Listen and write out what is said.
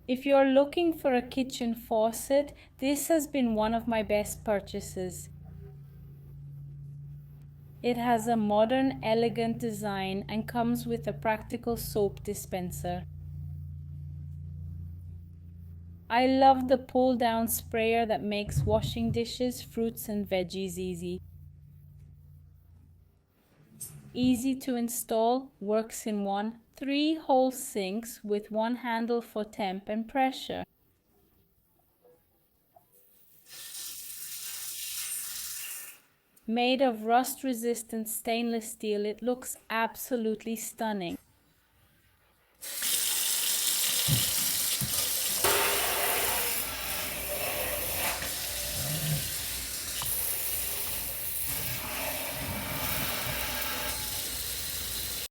If you're looking for a kitchen faucet, this has been one of my best purchases. It has a modern, elegant design and comes with a practical soap dispenser. I love the pull-down sprayer that makes washing dishes, fruits and veggies easy. Easy to install, works in one, 3-hole sinks with one handle for temp and pressure. Made of rust-resistant stainless steel, it looks absolutely stunning.